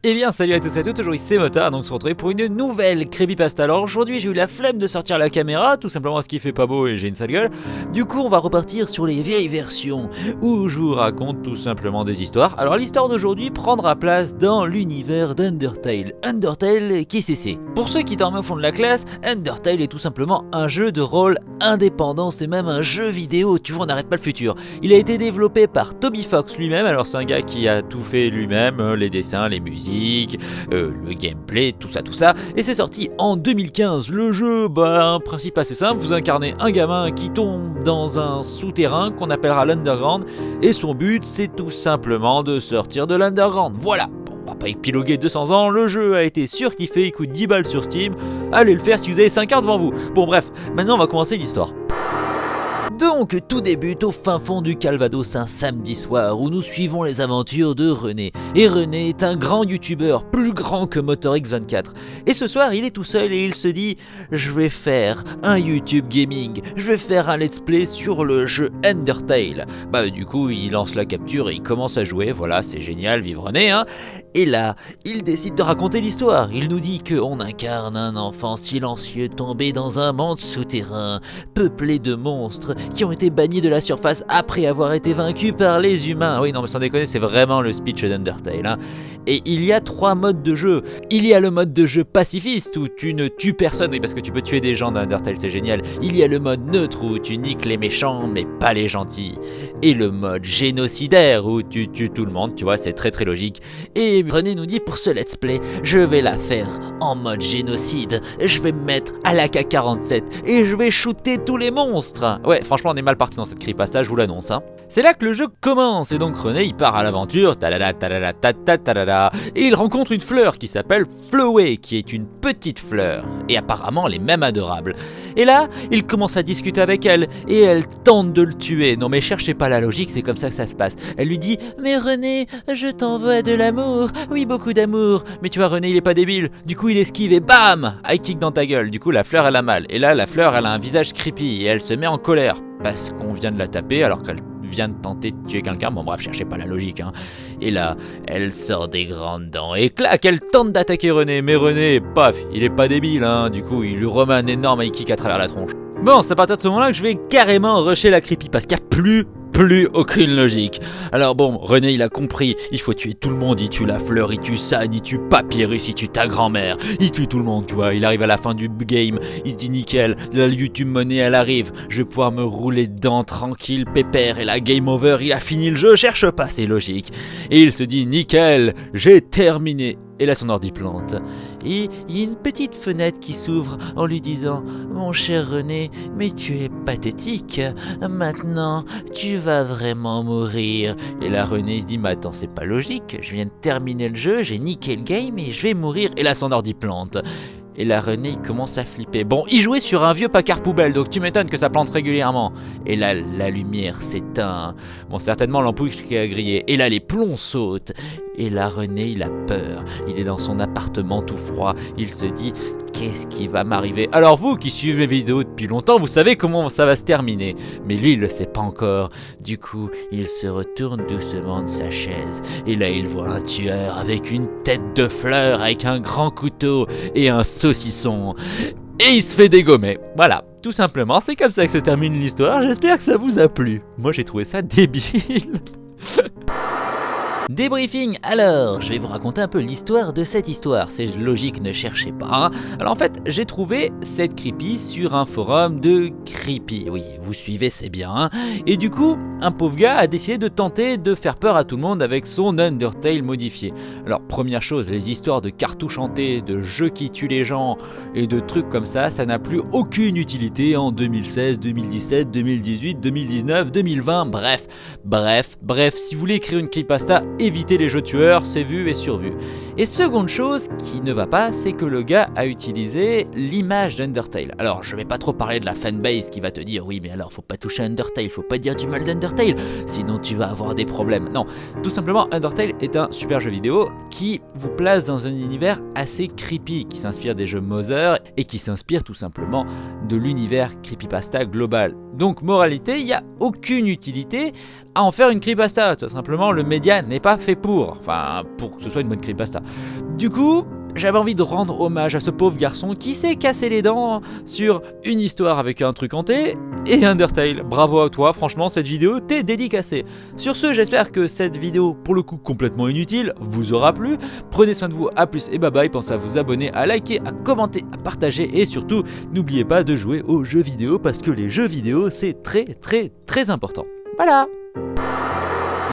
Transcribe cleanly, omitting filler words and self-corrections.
Eh bien salut à tous et à toutes, aujourd'hui c'est Motard, donc on se retrouve pour une nouvelle creepypasta. Alors aujourd'hui j'ai eu la flemme de sortir la caméra, tout simplement parce qu'il fait pas beau et j'ai une sale gueule. Du coup on va repartir sur les vieilles versions, où je vous raconte tout simplement des histoires. Alors l'histoire d'aujourd'hui prendra place dans l'univers d'Undertale. Undertale, qui c'est? Pour ceux qui dorment au fond de la classe, Undertale est tout simplement un jeu de rôle indépendant, c'est même un jeu vidéo, tu vois on n'arrête pas le futur. Il a été développé par Toby Fox lui-même, alors c'est un gars qui a tout fait lui-même, les dessins, les musiques, le gameplay, tout ça, et c'est sorti en 2015. Le jeu, un principe assez simple, vous incarnez un gamin qui tombe dans un souterrain qu'on appellera l'Underground, et son but c'est tout simplement de sortir de l'Underground, voilà. On va pas épiloguer 200 ans, le jeu a été surkiffé, il coûte 10 balles sur Steam, allez le faire si vous avez 5 heures devant vous. Bon bref, maintenant on va commencer l'histoire. Donc tout débute au fin fond du Calvados un samedi soir où nous suivons les aventures de René. Et René est un grand youtubeur, plus grand que MotorX24. Et ce soir il est tout seul et il se dit « Je vais faire un YouTube Gaming, je vais faire un let's play sur le jeu Undertale ». Du coup il lance la capture et il commence à jouer, voilà c'est génial, vive René hein. Et là, il décide de raconter l'histoire. Il nous dit qu'on incarne un enfant silencieux tombé dans un monde souterrain, peuplé de monstres qui ont été bannis de la surface après avoir été vaincus par les humains. Oui, non mais sans déconner, c'est vraiment le speech d'Undertale. Hein. Et il y a 3 modes de jeu. Il y a le mode de jeu pacifiste où tu ne tues personne, oui, parce que tu peux tuer des gens dans Undertale, c'est génial. Il y a le mode neutre où tu niques les méchants mais pas les gentils. Et le mode génocidaire où tu tues tout le monde, tu vois, c'est très très logique. Et René nous dit pour ce let's play, je vais la faire en mode génocide. Je vais me mettre à l'AK-47 et je vais shooter tous les monstres. Ouais, franchement on est mal parti dans cette creepypasta, je vous l'annonce hein. C'est là que le jeu commence et donc René il part à l'aventure, et il rencontre une fleur qui s'appelle Flowey, qui est une petite fleur et apparemment elle est même adorable. Et là il commence à discuter avec elle et elle tente de le tuer. Non mais cherchez pas la logique, c'est comme ça que ça se passe. Elle lui dit mais René, je t'envoie de l'amour, oui beaucoup d'amour. Mais tu vois René il est pas débile, du coup il esquive et bam, high kick dans ta gueule. Du coup la fleur elle a mal et là la fleur elle a un visage creepy et elle se met en colère parce qu'on vient de la taper alors qu'elle vient de tenter de tuer quelqu'un, bon bref, cherchez pas la logique hein. Et là, elle sort des grandes dents et clac, elle tente d'attaquer René, mais René, paf, il est pas débile hein, du coup il lui remet un énorme high kick à travers la tronche. Bon, c'est à partir de ce moment-là que je vais carrément rusher la creepy parce qu'il y a plus aucune logique. Alors bon, René il a compris, il faut tuer tout le monde, il tue la fleur, il tue San, il tue Papyrus, il tue ta grand-mère, il tue tout le monde, tu vois, il arrive à la fin du game, il se dit nickel, la YouTube Money elle arrive, je vais pouvoir me rouler dedans tranquille, pépère, et la game over, il a fini le jeu, cherche pas, c'est logique. Et il se dit nickel, j'ai terminé. Et là son ordi plante. Et il y a une petite fenêtre qui s'ouvre en lui disant « Mon cher René, mais tu es pathétique, maintenant tu vas vraiment mourir. » Et là René il se dit « Mais attends c'est pas logique, je viens de terminer le jeu, j'ai niqué le game et je vais mourir. » Et là son ordi plante. Et là René il commence à flipper. Bon, il jouait sur un vieux Packard poubelle, donc tu m'étonnes que ça plante régulièrement. Et là la lumière s'éteint. Bon, certainement l'ampoule qui a grillé. Et là les plombs sautent. Et là René il a peur. Il est dans son appartement tout froid. Il se dit qu'est-ce qui va m'arriver? Alors vous qui suivez mes vidéos depuis longtemps, vous savez comment ça va se terminer. Mais lui il le sait pas encore. Du coup il se retourne doucement de sa chaise. Et là il voit un tueur avec une tête de fleur, avec un grand couteau et un saucisson. Et il se fait dégommer. Voilà, tout simplement, c'est comme ça que se termine l'histoire. J'espère que ça vous a plu. Moi j'ai trouvé ça débile. Débriefing, alors, je vais vous raconter un peu l'histoire de cette histoire, c'est logique, ne cherchez pas. Alors en fait, j'ai trouvé cette creepy sur un forum de creepy, oui, vous suivez, c'est bien. Et du coup, un pauvre gars a décidé de tenter de faire peur à tout le monde avec son Undertale modifié. Alors première chose, les histoires de cartouches hantées, de jeux qui tuent les gens et de trucs comme ça n'a plus aucune utilité en 2016, 2017, 2018, 2019, 2020, bref, si vous voulez écrire une creepypasta, évitez les jeux tueurs, c'est vu et survu. Et seconde chose qui ne va pas, c'est que le gars a utilisé l'image d'Undertale. Alors je vais pas trop parler de la fanbase qui va te dire oui mais alors faut pas toucher à Undertale, faut pas dire du mal d'Undertale, sinon tu vas avoir des problèmes. Non, tout simplement Undertale est un super jeu vidéo qui vous place dans un univers assez creepy, qui s'inspire des jeux Mother et qui s'inspire tout simplement de l'univers creepypasta global. Donc moralité, il n'y a aucune utilité à en faire une creepypasta, tout simplement le média n'est pas fait pour. Enfin, pour que ce soit une bonne creepypasta. Du coup, j'avais envie de rendre hommage à ce pauvre garçon qui s'est cassé les dents sur une histoire avec un truc hanté et Undertale. Bravo à toi, franchement, cette vidéo t'est dédicacée. Sur ce, j'espère que cette vidéo, pour le coup complètement inutile, vous aura plu. Prenez soin de vous, à plus et bye bye. Pensez à vous abonner, à liker, à commenter, à partager et surtout, n'oubliez pas de jouer aux jeux vidéo parce que les jeux vidéo, c'est très important. Voilà.